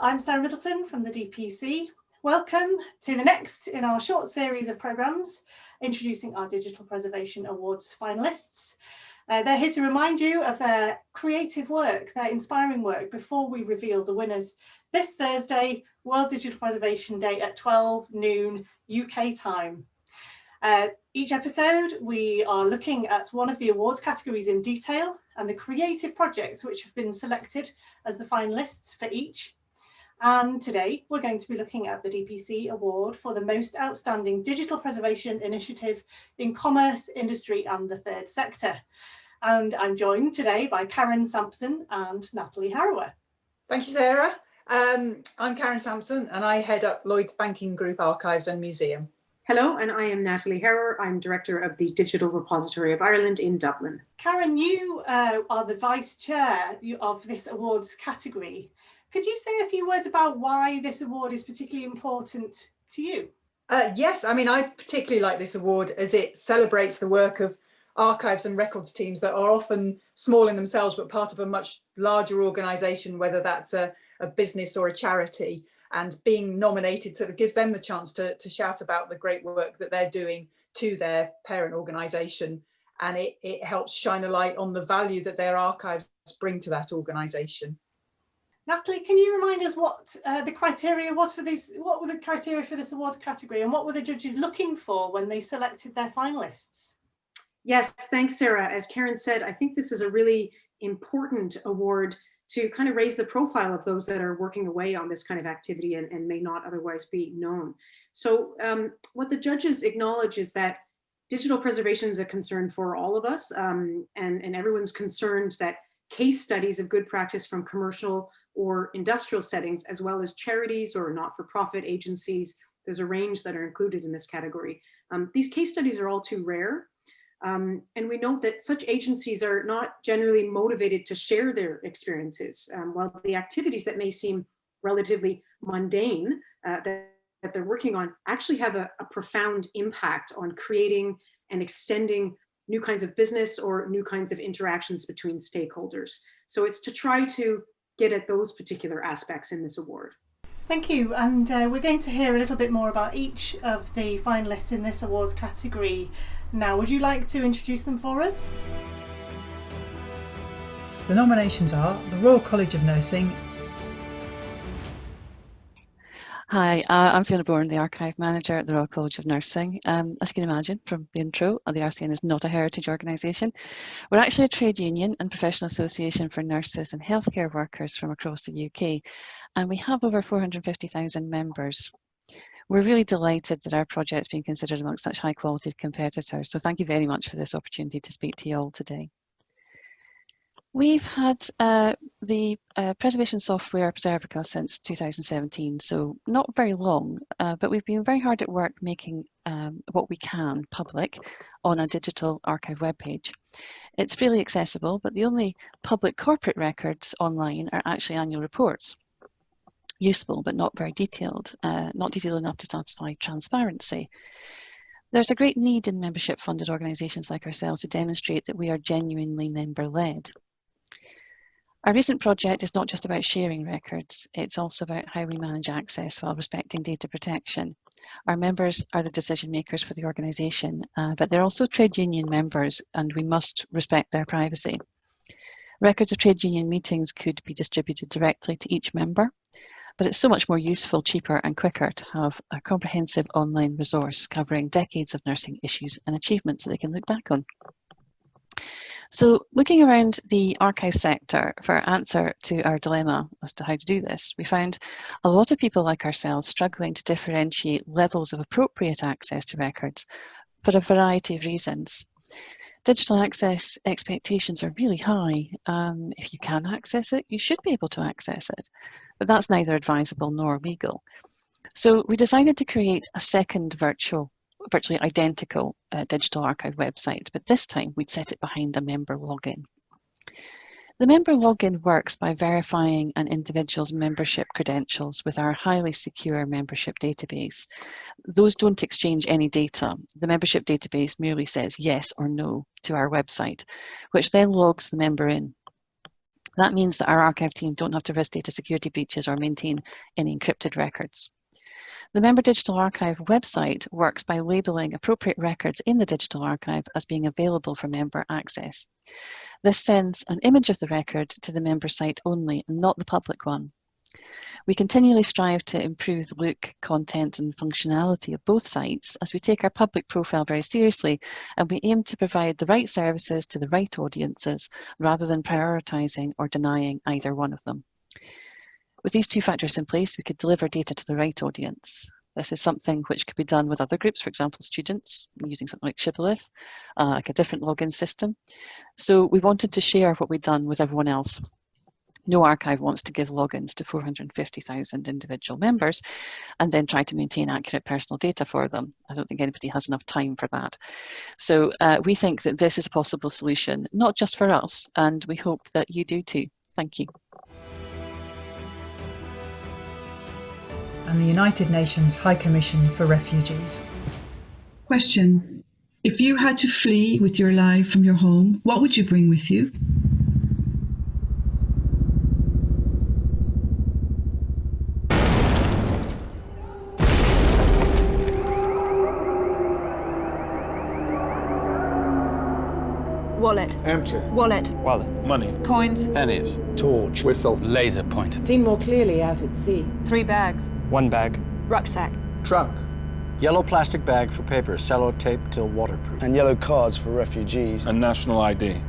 I'm Sarah Middleton from the DPC. Welcome to the next in our short series of programmes introducing our Digital Preservation Awards finalists. They're here to remind you of their creative work, their inspiring work, before we reveal the winners this Thursday, World Digital Preservation Day at 12 noon UK time. Each episode, we are looking at one of the awards categories in detail and the creative projects which have been selected as the finalists for each. And today, we're going to be looking at the DPC Award for the Most Outstanding Digital Preservation Initiative in Commerce, Industry and the Third Sector. And I'm joined today by Karen Sampson and Natalie Harrower. Thank you, Sarah. I'm Karen Sampson and I head up Lloyd's Banking Group Archives and Museum. Hello, and I am Natalie Harrower. I'm Director of the Digital Repository of Ireland in Dublin. Karen, you are the Vice Chair of this awards category. Could you say a few words about why this award is particularly important to you? Yes, I mean, I particularly like this award as it celebrates the work of archives and records teams that are often small in themselves, but part of a much larger organisation, whether that's a business or a charity. And being nominated sort of gives them the chance to shout about the great work that they're doing to their parent organisation. And it helps shine a light on the value that their archives bring to that organisation. Natalie, can you remind us what the criteria was for this? What were the criteria for this awards category and what were the judges looking for when they selected their finalists? Yes, thanks, Sarah. As Karen said, I think this is a really important award to kind of raise the profile of those that are working away on this kind of activity and may not otherwise be known. So what the judges acknowledge is that digital preservation is a concern for all of us, and everyone's concerned that case studies of good practice from commercial or industrial settings, as well as charities or not-for-profit agencies, there's a range that are included in this category. These case studies are all too rare. And we note that such agencies are not generally motivated to share their experiences, while the activities that may seem relatively mundane that they're working on actually have a profound impact on creating and extending new kinds of business or new kinds of interactions between stakeholders. So it's to try to get at those particular aspects in this award. Thank you, and we're going to hear a little bit more about each of the finalists in this awards category. Now, would you like to introduce them for us? The nominations are the Royal College of Nursing. Hi, I'm Fiona Bourne, the Archive Manager at the Royal College of Nursing. As you can imagine from the intro, the RCN is not a heritage organisation. We're actually a trade union and professional association for nurses and healthcare workers from across the UK, and we have over 450,000 members. We're really delighted that our project's been considered amongst such high quality competitors, so thank you very much for this opportunity to speak to you all today. We've had the preservation software Preservica since 2017, so not very long, but we've been very hard at work making what we can public on a digital archive webpage. It's freely accessible, but the only public corporate records online are actually annual reports. Useful, but not very detailed, not detailed enough to satisfy transparency. There's a great need in membership-funded organisations like ourselves to demonstrate that we are genuinely member-led. Our recent project is not just about sharing records, it's also about how we manage access while respecting data protection. Our members are the decision makers for the organisation, but they're also trade union members and we must respect their privacy. Records of trade union meetings could be distributed directly to each member, but it's so much more useful, cheaper and quicker to have a comprehensive online resource covering decades of nursing issues and achievements that they can look back on. So looking around the archive sector for an answer to our dilemma as to how to do this, we found a lot of people like ourselves struggling to differentiate levels of appropriate access to records for a variety of reasons. Digital access expectations are really high. If you can access it, you should be able to access it, but that's neither advisable nor legal. So we decided to create a second virtually identical digital archive website, but this time we'd set it behind a member login. The member login works by verifying an individual's membership credentials with our highly secure membership database. Those don't exchange any data. The membership database merely says yes or no to our website, which then logs the member in. That means that our archive team don't have to risk data security breaches or maintain any encrypted records. The Member Digital Archive website works by labelling appropriate records in the digital archive as being available for member access. This sends an image of the record to the member site only, and not the public one. We continually strive to improve the look, content and functionality of both sites as we take our public profile very seriously, and we aim to provide the right services to the right audiences rather than prioritising or denying either one of them. With these two factors in place, we could deliver data to the right audience. This is something which could be done with other groups, for example, students, using something like Shibboleth, like a different login system. So we wanted to share what we'd done with everyone else. No archive wants to give logins to 450,000 individual members and then try to maintain accurate personal data for them. I don't think anybody has enough time for that. So we think that this is a possible solution, not just for us, and we hope that you do too. Thank you. And the United Nations High Commission for Refugees. Question. If you had to flee with your life from your home, what would you bring with you? Wallet. Empty. Wallet. Wallet. Money. Coins. Pennies. Torch. Whistle. Laser pointer. Seen more clearly out at sea. 3 bags. 1 bag. Rucksack. Trunk. Yellow plastic bag for paper, sellotape till waterproof. And yellow cards for refugees. And national ID.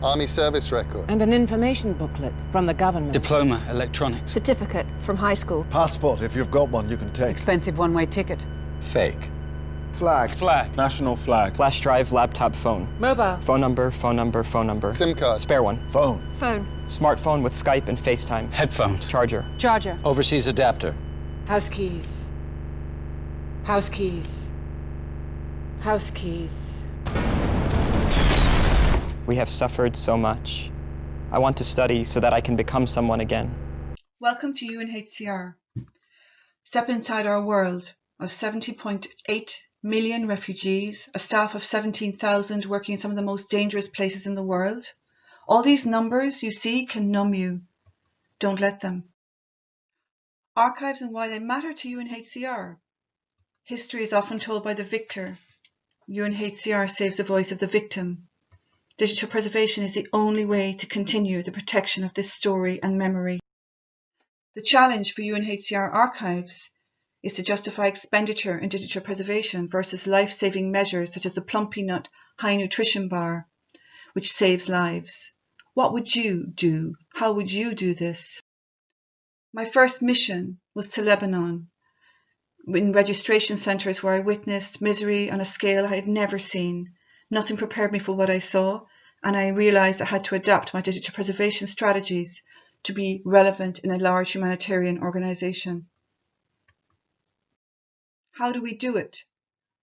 Army service record. And an information booklet from the government. Diploma, electronic. Certificate from high school. Passport, if you've got one, you can take. Expensive one-way ticket. Fake. Flag. Flag. National flag. Flash drive, laptop, phone. Mobile. Phone number, phone number, phone number. SIM card. Spare one. Phone. Phone. Smartphone with Skype and FaceTime. Headphones. Charger. Charger. Overseas adapter. House keys. House keys. House keys. We have suffered so much. I want to study so that I can become someone again. Welcome to UNHCR. Step inside our world of 70.8 million refugees, a staff of 17,000 working in some of the most dangerous places in the world. All these numbers you see can numb you. Don't let them. Archives and why they matter to UNHCR. History is often told by the victor. UNHCR saves the voice of the victim. Digital preservation is the only way to continue the protection of this story and memory. The challenge for UNHCR archives is to justify expenditure in digital preservation versus life-saving measures such as the Plumpy Nut high nutrition bar, which saves lives. What would you do? How would you do this? My first mission was to Lebanon, in registration centres where I witnessed misery on a scale I had never seen. Nothing prepared me for what I saw, and I realised I had to adapt my digital preservation strategies to be relevant in a large humanitarian organisation. How do we do it?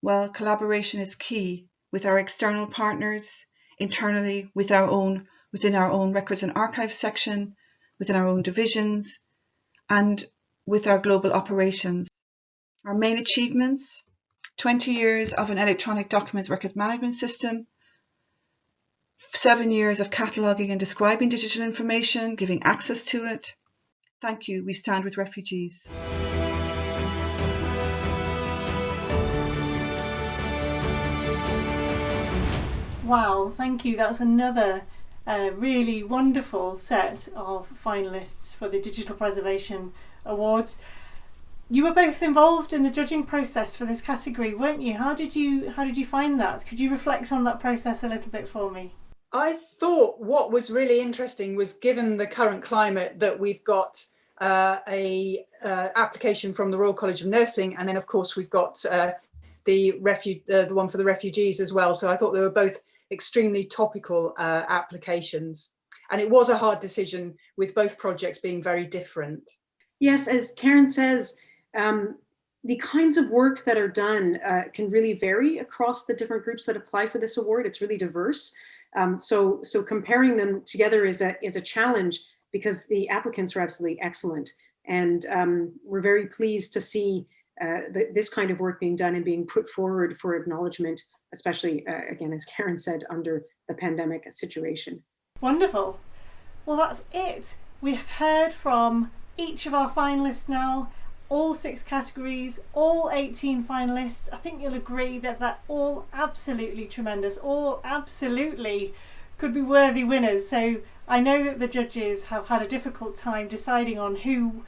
Well, collaboration is key with our external partners, internally within our own records and archives section, within our own divisions, and with our global operations. Our main achievements: 20 years of an electronic documents records management system, 7 years of cataloguing and describing digital information, giving access to it. Thank you. We stand with refugees. Wow, thank you. That's another really wonderful set of finalists for the Digital Preservation Awards. You were both involved in the judging process for this category, weren't you? How did you find that? Could you reflect on that process a little bit for me? I thought what was really interesting was, given the current climate, that we've got a application from the Royal College of Nursing, and then of course we've got the one for the refugees as well. So I thought they were both extremely topical applications, and it was a hard decision with both projects being very different. Yes, as Karen says, the kinds of work that are done can really vary across the different groups that apply for this award. It's really diverse. So comparing them together is a challenge, because the applicants are absolutely excellent. And we're very pleased to see this kind of work being done and being put forward for acknowledgement, especially, again, as Karen said, under the pandemic situation. Wonderful. Well, that's it. We've heard from each of our finalists now, all 6 categories, all 18 finalists. I think you'll agree that they're all absolutely tremendous, all absolutely could be worthy winners. So I know that the judges have had a difficult time deciding on who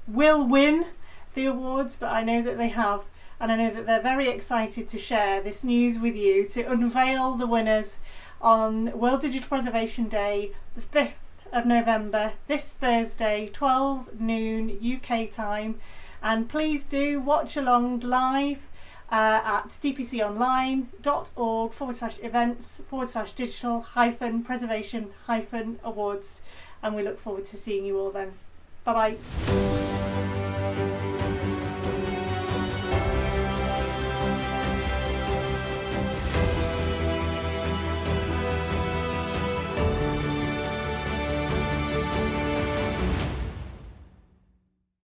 will win the awards, but I know that they have, and I know that they're very excited to share this news with you, to unveil the winners on World Digital Preservation Day, the 5th of November, this Thursday, 12 noon UK time. And please do watch along live at dpconline.org/events/digital-preservation-awards. And we look forward to seeing you all then. Bye bye.